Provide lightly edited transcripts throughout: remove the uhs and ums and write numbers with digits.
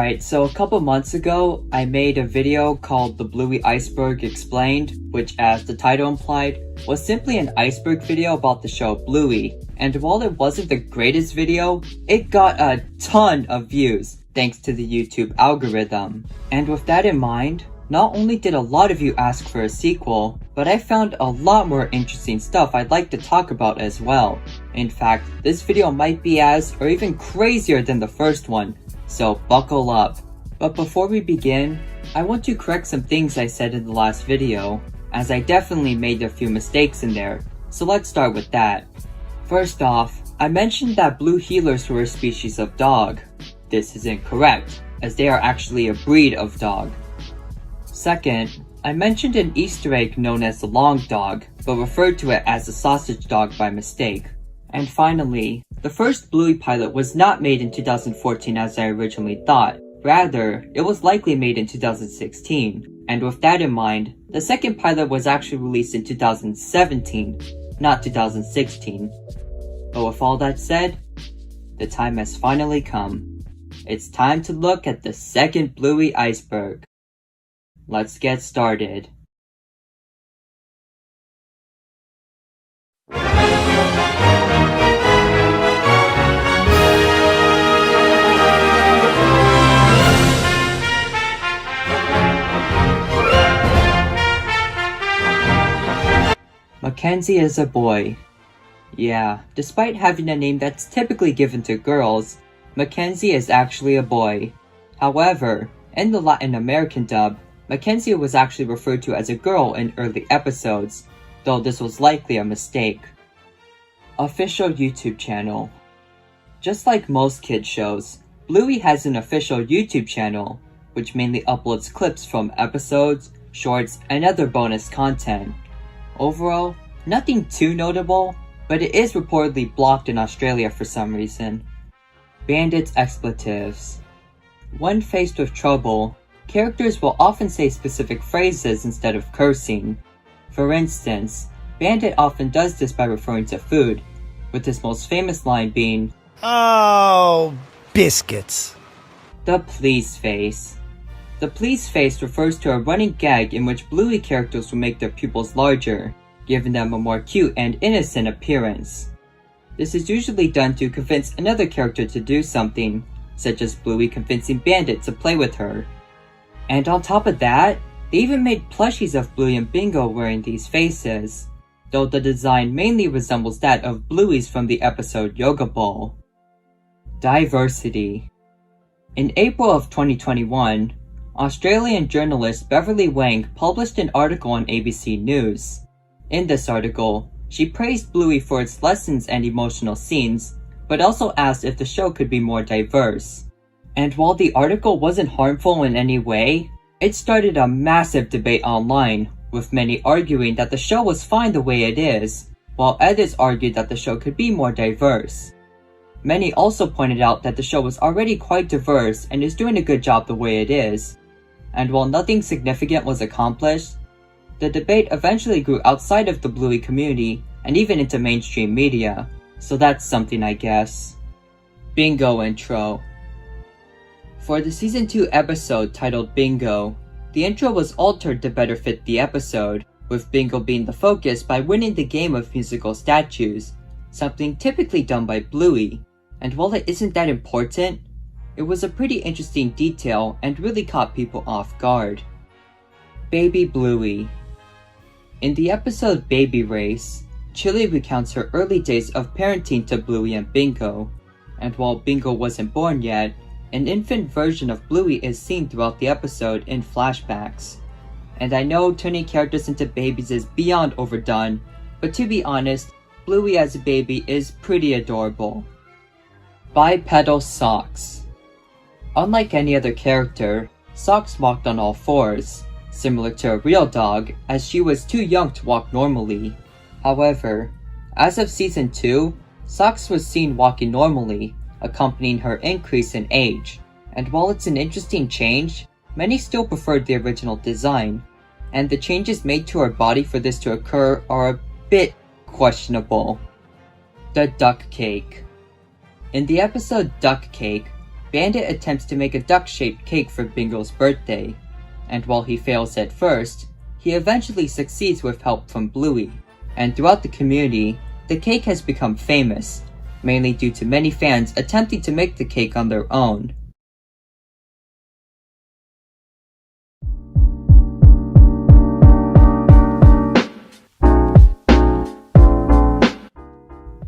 Alright, so a couple months ago, I made a video called The Bluey Iceberg Explained, which as the title implied, was simply an iceberg video about the show Bluey. And while it wasn't the greatest video, it got a ton of views, thanks to the YouTube algorithm. And with that in mind, not only did a lot of you ask for a sequel, but I found a lot more interesting stuff I'd like to talk about as well. In fact, this video might be as, or even crazier than the first one, so buckle up. But before we begin, I want to correct some things I said in the last video, as I definitely made a few mistakes in there, so let's start with that. First off, I mentioned that blue heelers were a species of dog. This is incorrect, as they are actually a breed of dog. Second, I mentioned an Easter egg known as the long dog, but referred to it as the sausage dog by mistake. And finally, the first Bluey pilot was not made in 2014 as I originally thought. Rather, it was likely made in 2016. And with that in mind, the second pilot was actually released in 2017, not 2016. But with all that said, the time has finally come. It's time to look at the second Bluey iceberg. Let's get started. Mackenzie is a boy. Yeah, despite having a name that's typically given to girls, Mackenzie is actually a boy. However, in the Latin American dub, Mackenzie was actually referred to as a girl in early episodes, though this was likely a mistake. Official YouTube channel. Just like most kids shows, Bluey has an official YouTube channel, which mainly uploads clips from episodes, shorts, and other bonus content. Overall, nothing too notable, but it is reportedly blocked in Australia for some reason. Bandit's expletives. When faced with trouble, characters will often say specific phrases instead of cursing. For instance, Bandit often does this by referring to food, with his most famous line being, "Oh, biscuits." The please face. The please face refers to a running gag in which Bluey characters will make their pupils larger, giving them a more cute and innocent appearance. This is usually done to convince another character to do something, such as Bluey convincing Bandit to play with her. And on top of that, they even made plushies of Bluey and Bingo wearing these faces, though the design mainly resembles that of Bluey's from the episode Yoga Bowl. Diversity. In April of 2021, Australian journalist Beverly Wang published an article on ABC News. In this article, she praised Bluey for its lessons and emotional scenes, but also asked if the show could be more diverse. And while the article wasn't harmful in any way, it started a massive debate online, with many arguing that the show was fine the way it is, while others argued that the show could be more diverse. Many also pointed out that the show was already quite diverse and is doing a good job the way it is. And while nothing significant was accomplished, the debate eventually grew outside of the Bluey community and even into mainstream media, so that's something I guess. Bingo intro. For the season 2 episode titled Bingo, the intro was altered to better fit the episode, with Bingo being the focus by winning the game of musical statues, something typically done by Bluey, and while it isn't that important, it was a pretty interesting detail and really caught people off guard. Baby Bluey. In the episode Baby Race, Chili recounts her early days of parenting to Bluey and Bingo, and while Bingo wasn't born yet, an infant version of Bluey is seen throughout the episode in flashbacks. And I know turning characters into babies is beyond overdone, but to be honest, Bluey as a baby is pretty adorable. Bipedal Socks. Unlike any other character, Socks walked on all fours, similar to a real dog, as she was too young to walk normally. However, as of season 2, Socks was seen walking normally, accompanying her increase in age, and while it's an interesting change, many still preferred the original design, and the changes made to her body for this to occur are a bit questionable. The Duck Cake. In the episode Duck Cake, Bandit attempts to make a duck-shaped cake for Bingo's birthday, and while he fails at first, he eventually succeeds with help from Bluey, and throughout the community, the cake has become famous, mainly due to many fans attempting to make the cake on their own.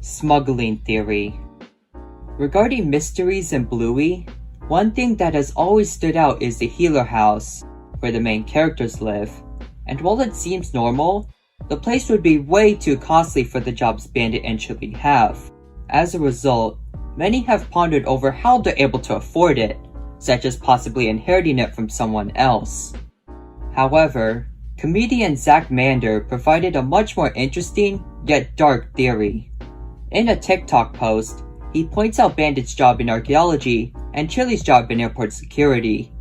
Smuggling theory. Regarding mysteries in Bluey, one thing that has always stood out is the Healer House, where the main characters live, and while it seems normal, the place would be way too costly for the jobs Bandit and Chili have. As a result, many have pondered over how they're able to afford it, such as possibly inheriting it from someone else. However, comedian Zach Mander provided a much more interesting, yet dark theory. In a TikTok post, he points out Bandit's job in archaeology and Chili's job in airport security,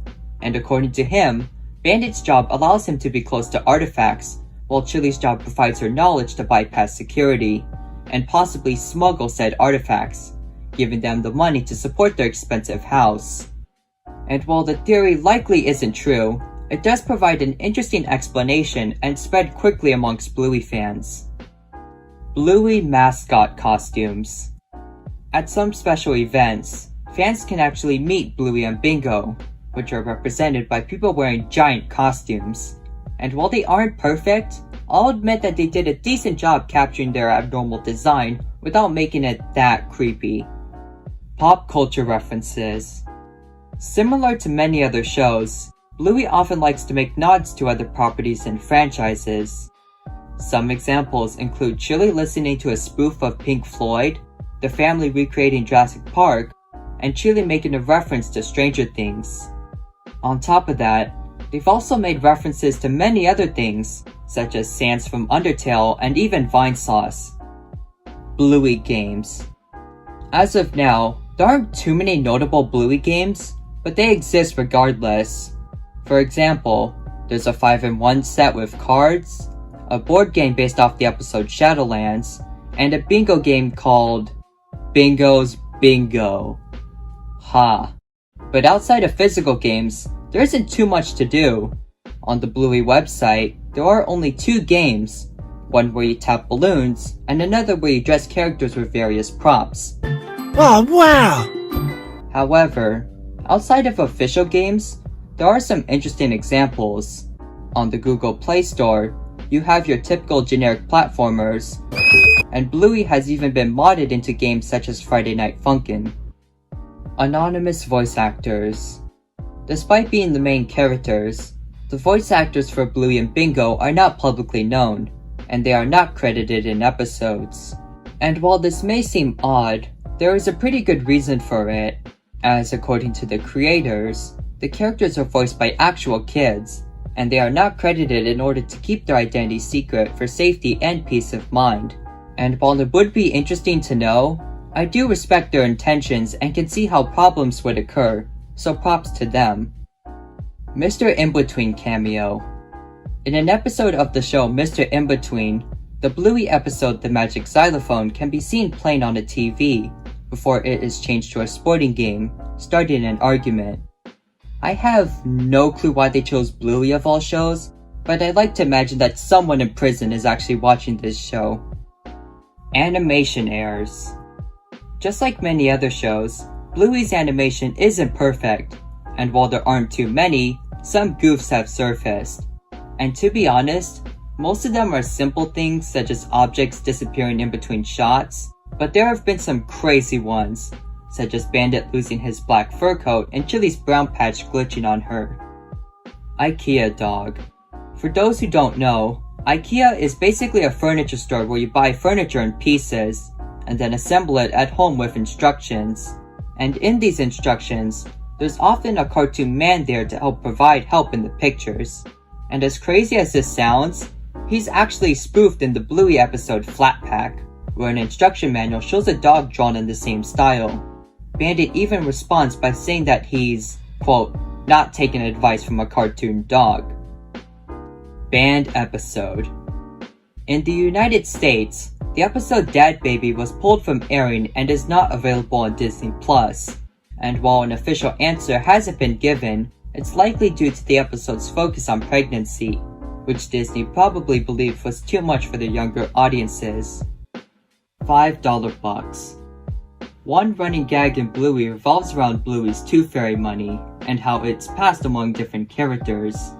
and according to him, Bandit's job allows him to be close to artifacts, while Chili's job provides her knowledge to bypass security, and possibly smuggle said artifacts, giving them the money to support their expensive house. And while the theory likely isn't true, it does provide an interesting explanation and spread quickly amongst Bluey fans. Bluey mascot costumes. At some special events, fans can actually meet Bluey and Bingo, which are represented by people wearing giant costumes. And while they aren't perfect, I'll admit that they did a decent job capturing their abnormal design without making it that creepy. Pop culture references. Similar to many other shows, Bluey often likes to make nods to other properties and franchises. Some examples include Chili listening to a spoof of Pink Floyd, the family recreating Jurassic Park, and Chili making a reference to Stranger Things. On top of that, they've also made references to many other things, such as Sans from Undertale and even Vinesauce. Bluey games. As of now, there aren't too many notable Bluey games, but they exist regardless. For example, there's a 5-in-1 set with cards, a board game based off the episode Shadowlands, and a bingo game called Bingo's Bingo. Ha. But outside of physical games, there isn't too much to do. On the Bluey website, there are only 2 games, one where you tap balloons, and another where you dress characters with various props. Oh, wow! However, outside of official games, there are some interesting examples. On the Google Play Store, you have your typical generic platformers, and Bluey has even been modded into games such as Friday Night Funkin'. Anonymous voice actors. Despite being the main characters, the voice actors for Bluey and Bingo are not publicly known, and they are not credited in episodes. And while this may seem odd, there is a pretty good reason for it, as according to the creators, the characters are voiced by actual kids, and they are not credited in order to keep their identity secret for safety and peace of mind. And while it would be interesting to know, I do respect their intentions and can see how problems would occur, so props to them. Mr. In-Between cameo. In an episode of the show Mr. In-Between, the Bluey episode The Magic Xylophone can be seen playing on a TV, before it is changed to a sporting game, starting an argument. I have no clue why they chose Bluey of all shows, but I like to imagine that someone in prison is actually watching this show. Animation errors. Just like many other shows, Bluey's animation isn't perfect, and while there aren't too many, some goofs have surfaced. And to be honest, most of them are simple things such as objects disappearing in between shots, but there have been some crazy ones, such as Bandit losing his black fur coat and Chili's brown patch glitching on her. IKEA dog. For those who don't know, IKEA is basically a furniture store where you buy furniture in pieces, and then assemble it at home with instructions. And in these instructions, there's often a cartoon man there to help provide help in the pictures. And as crazy as this sounds, he's actually spoofed in the Bluey episode Flat Pack, where an instruction manual shows a dog drawn in the same style. Bandit even responds by saying that he's, quote, not taking advice from a cartoon dog. Banned episode. In the United States, the episode Dad Baby was pulled from airing and is not available on Disney+, and while an official answer hasn't been given, it's likely due to the episode's focus on pregnancy, which Disney probably believed was too much for their younger audiences. $5 bucks. One running gag in Bluey revolves around Bluey's Tooth Fairy money and how it's passed among different characters.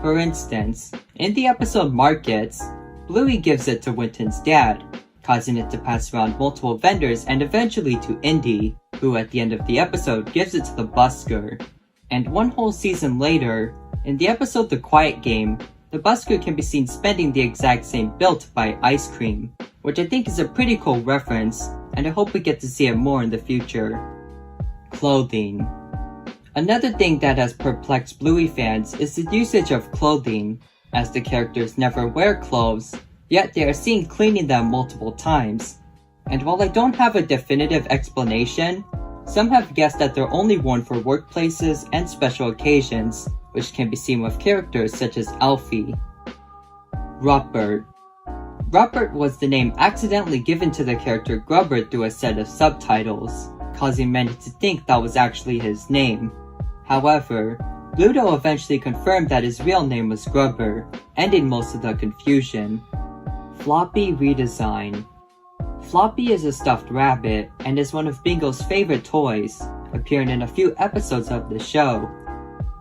For instance, in the episode Markets, Bluey gives it to Winton's dad, causing it to pass around multiple vendors and eventually to Indy, who at the end of the episode gives it to the busker. And one whole season later, in the episode The Quiet Game, the busker can be seen spending the exact same bill to buy ice cream, which I think is a pretty cool reference, and I hope we get to see it more in the future. Clothing. Another thing that has perplexed Bluey fans is the usage of clothing, as the characters never wear clothes, yet they are seen cleaning them multiple times. And while I don't have a definitive explanation, some have guessed that they're only worn for workplaces and special occasions, which can be seen with characters such as Alfie. Rupert. Rupert was the name accidentally given to the character Grubber through a set of subtitles, causing many to think that was actually his name. However, Bluto eventually confirmed that his real name was Grubber, ending most of the confusion. Floppy redesign. Floppy is a stuffed rabbit and is one of Bingo's favorite toys, appearing in a few episodes of the show.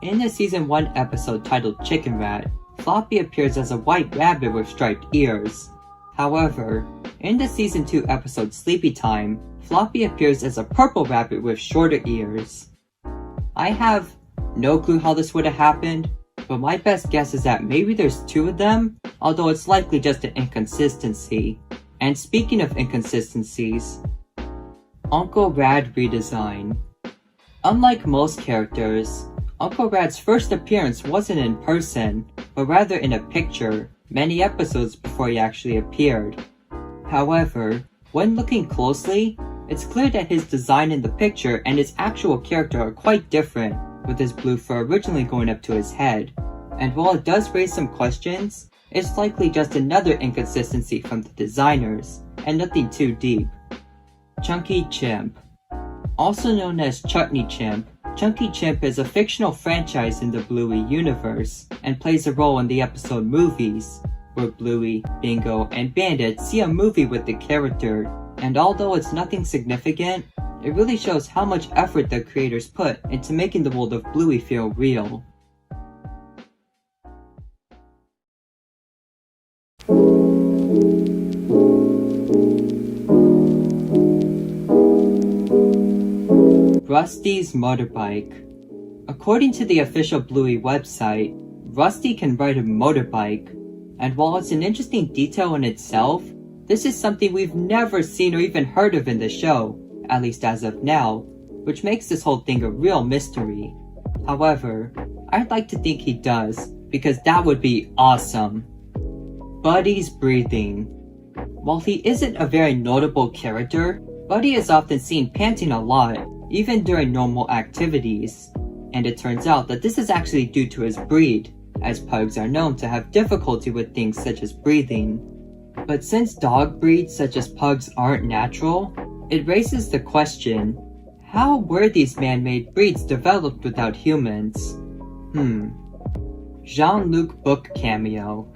In the season 1 episode titled Chicken Rat, Floppy appears as a white rabbit with striped ears. However, in the season 2 episode Sleepy Time, Floppy appears as a purple rabbit with shorter ears. I have no clue how this would have happened, but my best guess is that maybe there's 2 of them, although it's likely just an inconsistency. And speaking of inconsistencies, Uncle Rad redesign. Unlike most characters, Uncle Rad's first appearance wasn't in person, but rather in a picture, many episodes before he actually appeared. However, when looking closely, it's clear that his design in the picture and his actual character are quite different, with his blue fur originally going up to his head. And while it does raise some questions, it's likely just another inconsistency from the designers, and nothing too deep. Chunky Chimp. Also known as Chutney Chimp, Chunky Chimp is a fictional franchise in the Bluey universe, and plays a role in the episode Movies, where Bluey, Bingo, and Bandit see a movie with the character, and although it's nothing significant, it really shows how much effort the creators put into making the world of Bluey feel real. Rusty's motorbike. According to the official Bluey website, Rusty can ride a motorbike, and while it's an interesting detail in itself, this is something we've never seen or even heard of in the show, at least as of now, which makes this whole thing a real mystery. However, I'd like to think he does, because that would be awesome. Buddy's breathing. While he isn't a very notable character, Buddy is often seen panting a lot, even during normal activities. And it turns out that this is actually due to his breed, as pugs are known to have difficulty with things such as breathing. But since dog breeds such as pugs aren't natural, it raises the question, how were these man-made breeds developed without humans? Jean-Luc book cameo.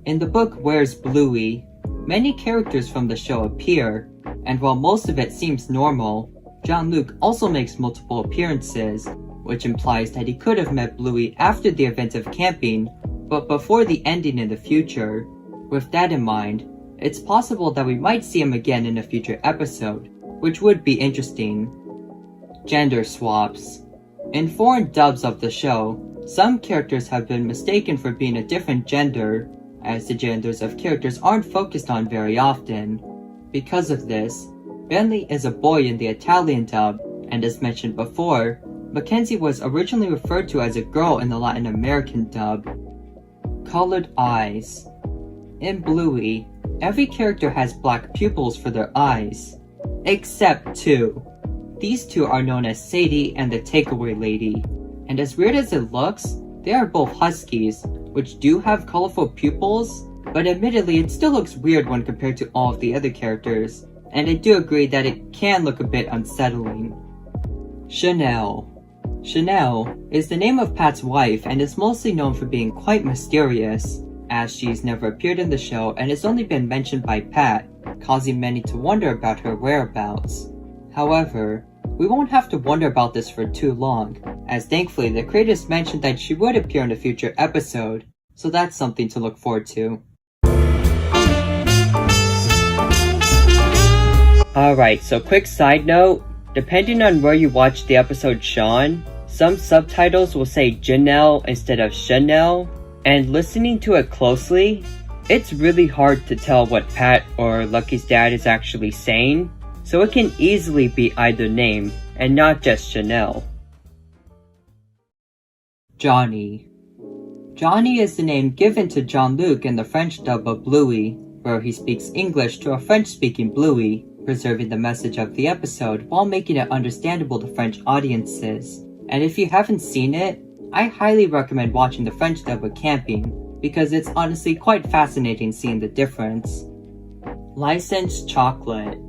In the book Where's Bluey, many characters from the show appear, and while most of it seems normal, Jean-Luc also makes multiple appearances, which implies that he could have met Bluey after the event of camping, but before the ending in the future. With that in mind, it's possible that we might see him again in a future episode, which would be interesting. Gender swaps. In foreign dubs of the show, some characters have been mistaken for being a different gender, as the genders of characters aren't focused on very often. Because of this, Bentley is a boy in the Italian dub, and as mentioned before, Mackenzie was originally referred to as a girl in the Latin American dub. Colored eyes. In Bluey, every character has black pupils for their eyes, except 2. These 2 are known as Sadie and the Takeaway Lady, and as weird as it looks, they are both huskies, which do have colorful pupils, but admittedly it still looks weird when compared to all of the other characters, and I do agree that it can look a bit unsettling. Chanel. Chanel is the name of Pat's wife and is mostly known for being quite mysterious, as she's never appeared in the show and has only been mentioned by Pat, causing many to wonder about her whereabouts. However, we won't have to wonder about this for too long, as thankfully the creators mentioned that she would appear in a future episode, so that's something to look forward to. Alright, so quick side note, depending on where you watch the episode Sean, some subtitles will say Janelle instead of Chanel, and listening to it closely, it's really hard to tell what Pat or Lucky's dad is actually saying, so it can easily be either name, and not just Chanel. Johnny. Johnny is the name given to Jean-Luc in the French dub of Bluey, where he speaks English to a French-speaking Bluey, preserving the message of the episode while making it understandable to French audiences. And if you haven't seen it, I highly recommend watching the French dub of Camping, because it's honestly quite fascinating seeing the difference. Licensed chocolate.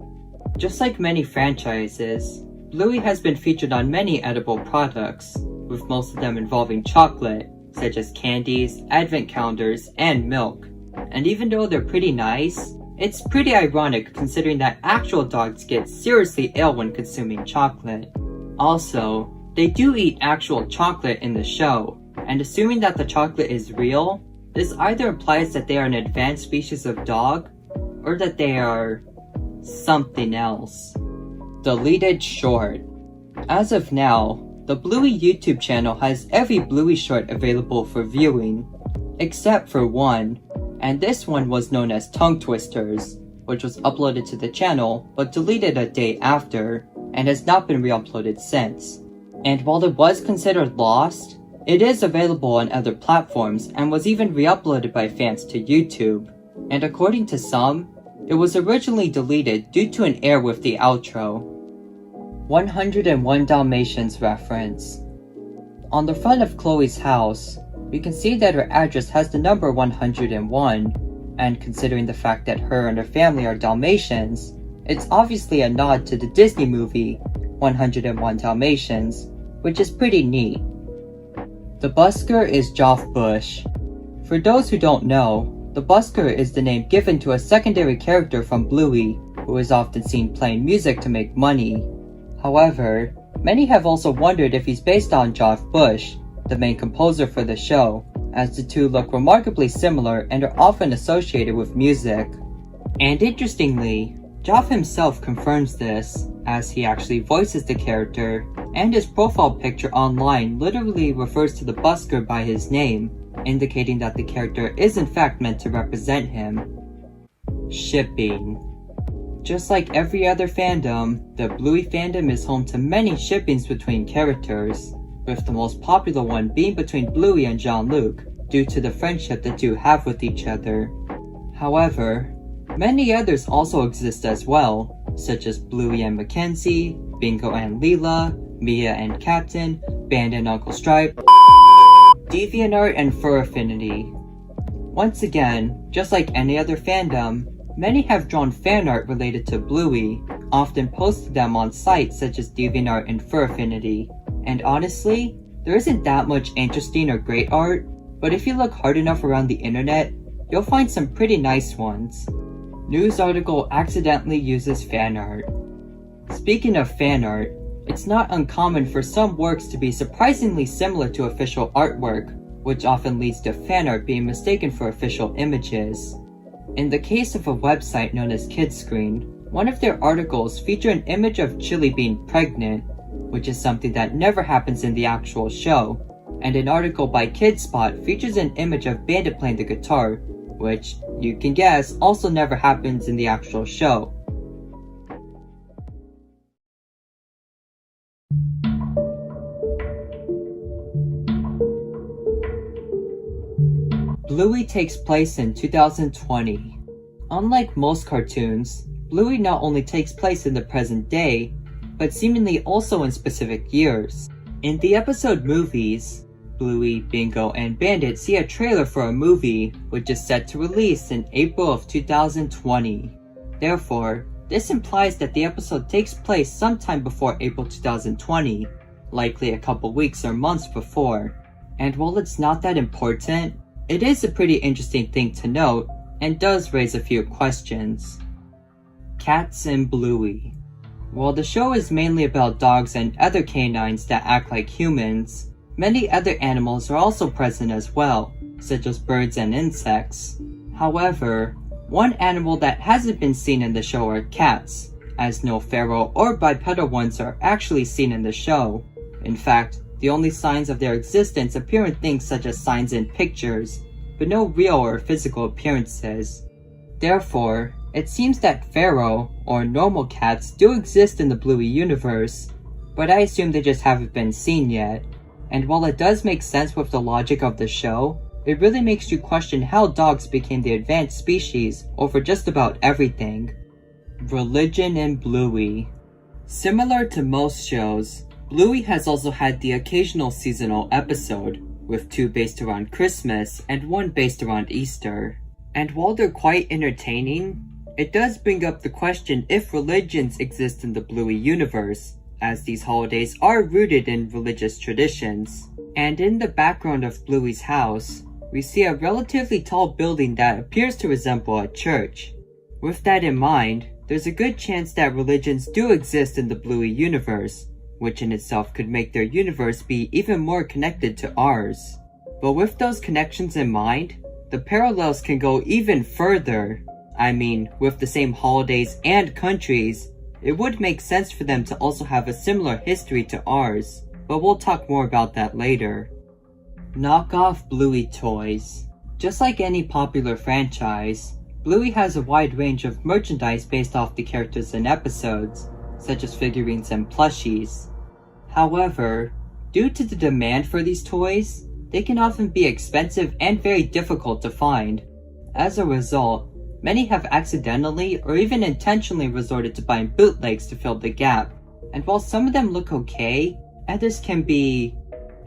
Just like many franchises, Bluey has been featured on many edible products, with most of them involving chocolate, such as candies, advent calendars, and milk. And even though they're pretty nice, it's pretty ironic considering that actual dogs get seriously ill when consuming chocolate. Also, they do eat actual chocolate in the show, and assuming that the chocolate is real, this either implies that they are an advanced species of dog, or that they are something else. Deleted short. As of now, the Bluey YouTube channel has every Bluey short available for viewing, except for one, and this one was known as Tongue Twisters, which was uploaded to the channel but deleted a day after, and has not been re-uploaded since. And while it was considered lost, it is available on other platforms and was even re-uploaded by fans to YouTube, and according to some, it was originally deleted due to an error with the outro. 101 Dalmatians reference. On the front of Chloe's house, we can see that her address has the number 101, and considering the fact that her and her family are Dalmatians, it's obviously a nod to the Disney movie 101 Dalmatians, which is pretty neat. The busker is Joff Bush. For those who don't know, the busker is the name given to a secondary character from Bluey, who is often seen playing music to make money. However, many have also wondered if he's based on Joff Bush, the main composer for the show, as the two look remarkably similar and are often associated with music. And interestingly, Joff himself confirms this, as he actually voices the character, and his profile picture online literally refers to the busker by his name, indicating that the character is in fact meant to represent him. Shipping. Just like every other fandom, the Bluey fandom is home to many shippings between characters, with the most popular one being between Bluey and Jean-Luc, due to the friendship the two have with each other. However, many others also exist as well, such as Bluey and Mackenzie, Bingo and Leela, Mia and Captain, Band and Uncle Stripe, DeviantArt and Fur Affinity. Once again, just like any other fandom, many have drawn fan art related to Bluey, often posted them on sites such as DeviantArt and Fur Affinity. And honestly, there isn't that much interesting or great art, but if you look hard enough around the internet, you'll find some pretty nice ones. News article accidentally uses fan art. Speaking of fan art, it's not uncommon for some works to be surprisingly similar to official artwork, which often leads to fan art being mistaken for official images. In the case of a website known as Kidscreen, one of their articles featured an image of Chili being pregnant, which is something that never happens in the actual show, and an article by Kidspot features an image of Bandit playing the guitar, which, you can guess, also never happens in the actual show. Bluey takes place in 2020. Unlike most cartoons, Bluey not only takes place in the present day, but seemingly also in specific years. In the episode Movies, Bluey, Bingo, and Bandit see a trailer for a movie which is set to release in April of 2020. Therefore, this implies that the episode takes place sometime before April 2020, likely a couple weeks or months before. And while it's not that important, it is a pretty interesting thing to note and does raise a few questions. Cats and Bluey. While the show is mainly about dogs and other canines that act like humans, many other animals are also present as well, such as birds and insects. However, one animal that hasn't been seen in the show are cats, as no feral or bipedal ones are actually seen in the show. In fact, the only signs of their existence appear in things such as signs in pictures, but no real or physical appearances. Therefore, it seems that feral, or normal cats do exist in the Bluey universe, but I assume they just haven't been seen yet. And while it does make sense with the logic of the show, it really makes you question how dogs became the advanced species over just about everything. Religion in Bluey. Similar to most shows, Bluey has also had the occasional seasonal episode, with 2 based around Christmas and 1 based around Easter. And while they're quite entertaining, it does bring up the question if religions exist in the Bluey universe, as these holidays are rooted in religious traditions. And in the background of Bluey's house, we see a relatively tall building that appears to resemble a church. With that in mind, there's a good chance that religions do exist in the Bluey universe, which in itself could make their universe be even more connected to ours. But with those connections in mind, the parallels can go even further. I mean, with the same holidays and countries, it would make sense for them to also have a similar history to ours, but we'll talk more about that later. Knockoff Bluey toys. Just like any popular franchise, Bluey has a wide range of merchandise based off the characters and episodes, such as figurines and plushies. However, due to the demand for these toys, they can often be expensive and very difficult to find. As a result, many have accidentally or even intentionally resorted to buying bootlegs to fill the gap, and while some of them look okay, others can be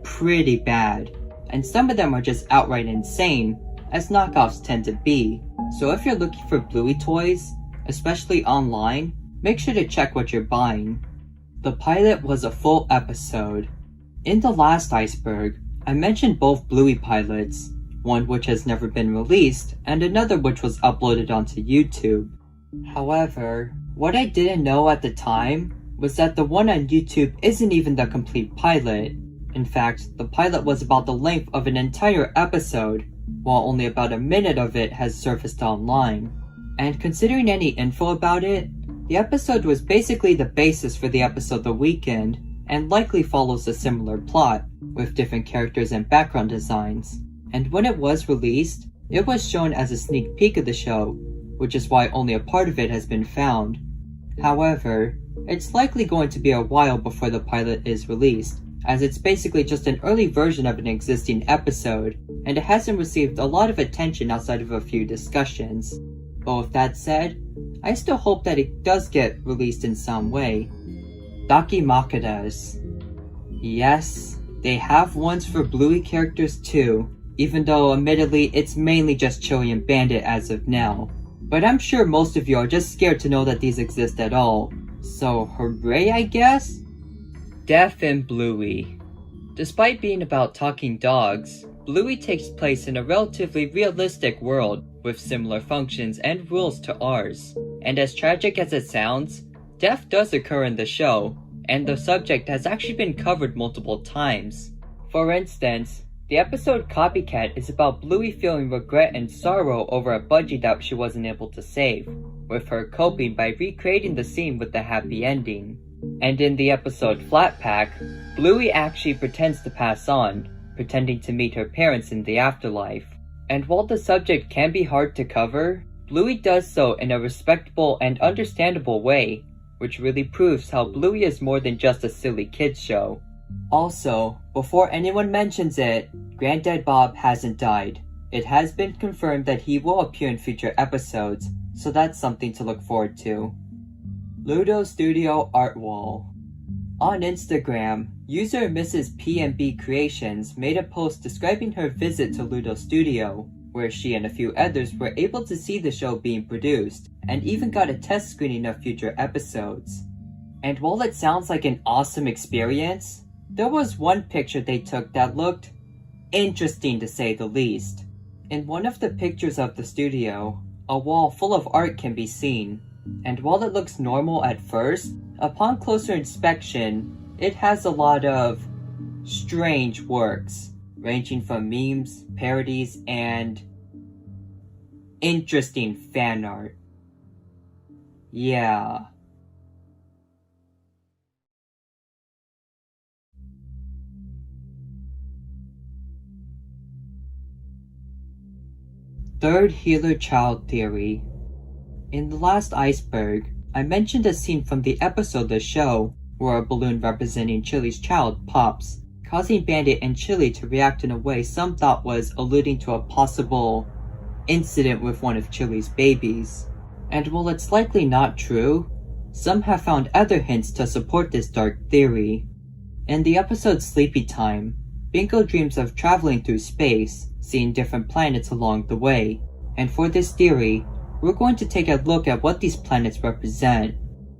pretty bad, and some of them are just outright insane, as knockoffs tend to be. So if you're looking for Bluey toys, especially online, make sure to check what you're buying. The pilot was a full episode. In the last iceberg, I mentioned both Bluey pilots, one which has never been released, and another which was uploaded onto YouTube. However, what I didn't know at the time was that the one on YouTube isn't even the complete pilot. In fact, the pilot was about the length of an entire episode, while only about a minute of it has surfaced online. And considering any info about it, the episode was basically the basis for the episode The Weekend, and likely follows a similar plot, with different characters and background designs. And when it was released, it was shown as a sneak peek of the show, which is why only a part of it has been found. However, it's likely going to be a while before the pilot is released, as it's basically just an early version of an existing episode, and it hasn't received a lot of attention outside of a few discussions. But with that said, I still hope that it does get released in some way. Dakimakuras. Yes, they have ones for Bluey characters too, even though admittedly it's mainly just Chilean Bandit as of now. But I'm sure most of you are just scared to know that these exist at all, so hooray I guess? Death and Bluey. Despite being about talking dogs, Bluey takes place in a relatively realistic world with similar functions and rules to ours. And as tragic as it sounds, death does occur in the show, and the subject has actually been covered multiple times. For instance, the episode Copycat is about Bluey feeling regret and sorrow over a budgie that she wasn't able to save, with her coping by recreating the scene with the happy ending. And in the episode Flat Pack, Bluey actually pretends to pass on, pretending to meet her parents in the afterlife. And while the subject can be hard to cover, Bluey does so in a respectable and understandable way, which really proves how Bluey is more than just a silly kids show. Also, before anyone mentions it, Granddad Bob hasn't died. It has been confirmed that he will appear in future episodes, so that's something to look forward to. Ludo Studio Art Wall. On Instagram, user Mrs. PMB Creations made a post describing her visit to Ludo Studio, where she and a few others were able to see the show being produced, and even got a test screening of future episodes. And while it sounds like an awesome experience, There was one picture they took that looked interesting to say the least. In one of the pictures of the studio, a wall full of art can be seen, and while it looks normal at first, upon closer inspection, it has a lot of strange works, ranging from memes, parodies, and interesting fan art. Yeah. Third healer child theory. In the last iceberg, I mentioned a scene from the episode The Show where a balloon representing Chili's child pops, causing Bandit and Chili to react in a way some thought was alluding to a possible incident with one of Chili's babies. And while it's likely not true, some have found other hints to support this dark theory. In the episode Sleepy Time, Bingo dreams of traveling through space, seeing different planets along the way, and for this theory, we're going to take a look at what these planets represent.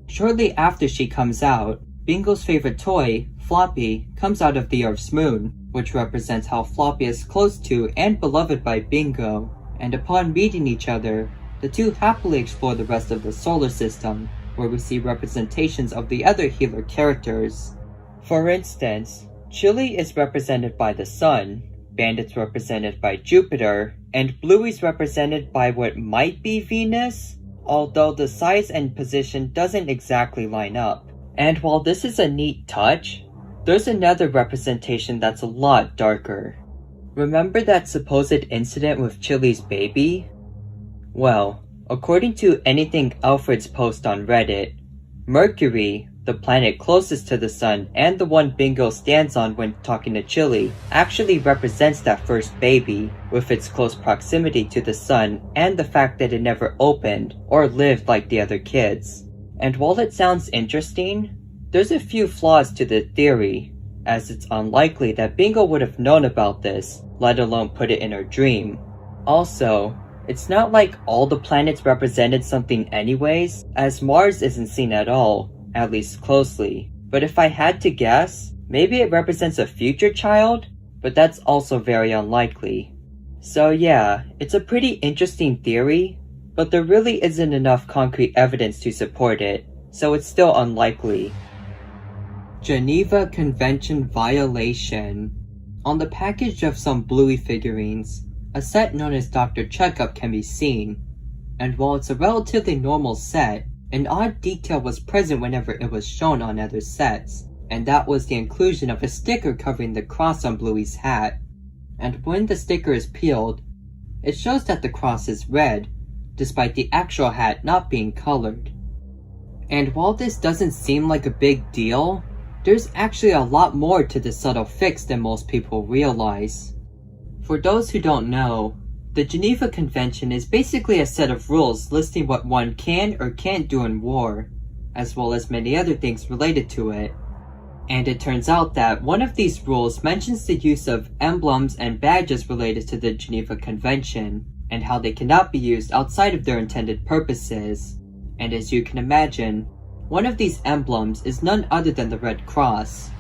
Shortly after she comes out, Bingo's favorite toy, Floppy, comes out of the Earth's moon, which represents how Floppy is close to and beloved by Bingo, and upon meeting each other, the two happily explore the rest of the solar system, where we see representations of the other healer characters. For instance, Chili is represented by the Sun, Bandit's represented by Jupiter, and Bluey's represented by what might be Venus, although the size and position doesn't exactly line up. And while this is a neat touch, there's another representation that's a lot darker. Remember that supposed incident with Chili's baby? Well, according to Anything Alfred's post on Reddit, Mercury, the planet closest to the Sun and the one Bingo stands on when talking to Chili, actually represents that first baby, with its close proximity to the Sun and the fact that it never opened or lived like the other kids. And while it sounds interesting, there's a few flaws to the theory, as it's unlikely that Bingo would have known about this, let alone put it in her dream. Also, it's not like all the planets represented something anyways, as Mars isn't seen at all, at least closely. But if I had to guess, maybe it represents a future child, but that's also very unlikely. So yeah, it's a pretty interesting theory, but there really isn't enough concrete evidence to support it, so it's still unlikely. Geneva Convention violation. On the package of some Bluey figurines, a set known as Dr. Checkup can be seen, and while it's a relatively normal set, an odd detail was present whenever it was shown on other sets, and that was the inclusion of a sticker covering the cross on Bluey's hat. And when the sticker is peeled, it shows that the cross is red, despite the actual hat not being colored. And while this doesn't seem like a big deal, there's actually a lot more to this subtle fix than most people realize. For those who don't know, the Geneva Convention is basically a set of rules listing what one can or can't do in war, as well as many other things related to it. And it turns out that one of these rules mentions the use of emblems and badges related to the Geneva Convention, and how they cannot be used outside of their intended purposes. And as you can imagine, one of these emblems is none other than the Red Cross.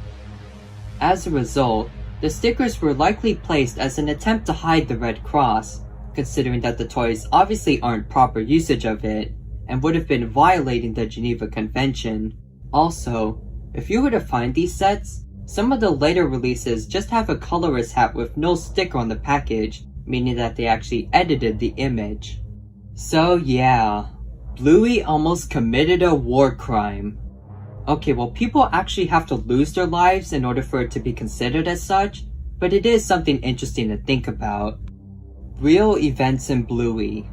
As a result, the stickers were likely placed as an attempt to hide the Red Cross, considering that the toys obviously aren't proper usage of it, and would have been violating the Geneva Convention. Also, if you were to find these sets, some of the later releases just have a colorist hat with no sticker on the package, meaning that they actually edited the image. So yeah, Bluey almost committed a war crime. Okay, well, people actually have to lose their lives in order for it to be considered as such, but it is something interesting to think about. Real events in Bluey.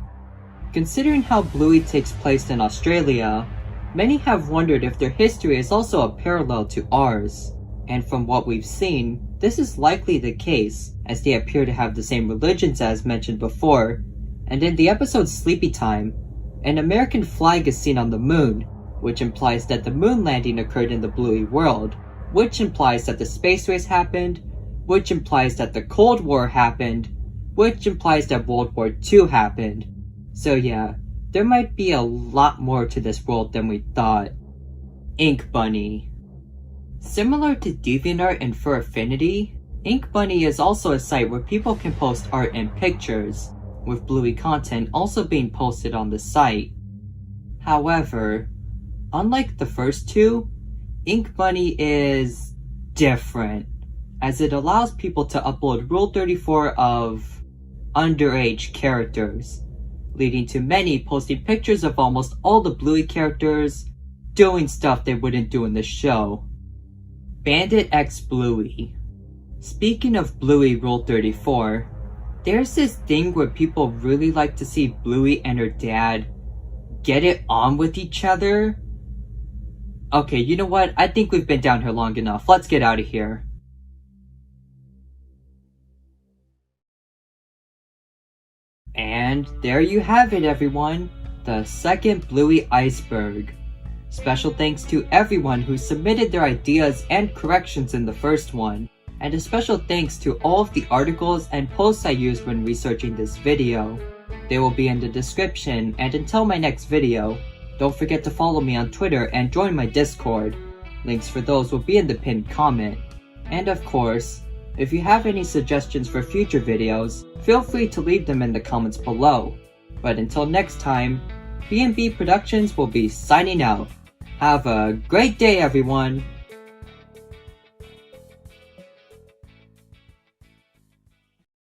Considering how Bluey takes place in Australia, many have wondered if their history is also a parallel to ours. And from what we've seen, this is likely the case, as they appear to have the same religions as mentioned before, and in the episode Sleepy Time, an American flag is seen on the moon, which implies that the moon landing occurred in the Bluey world, which implies that the space race happened, which implies that the Cold War happened, which implies that World War II happened. So yeah, there might be a lot more to this world than we thought. Ink Bunny. Similar to DeviantArt and Fur Affinity, Ink Bunny is also a site where people can post art and pictures, with Bluey content also being posted on the site. However, unlike the first two, Ink Bunny is different, as it allows people to upload Rule 34 of underage characters, leading to many posting pictures of almost all the Bluey characters doing stuff they wouldn't do in the show. Bandit x Bluey. Speaking of Bluey Rule 34, there's this thing where people really like to see Bluey and her dad get it on with each other. Okay, you know what? I think we've been down here long enough. Let's get out of here. And there you have it, everyone. The second Bluey iceberg. Special thanks to everyone who submitted their ideas and corrections in the first one. And a special thanks to all of the articles and posts I used when researching this video. They will be in the description, and until my next video, don't forget to follow me on Twitter and join my Discord. Links for those will be in the pinned comment. And of course, if you have any suggestions for future videos, feel free to leave them in the comments below. But until next time, B&B Productions will be signing out. Have a great day, everyone!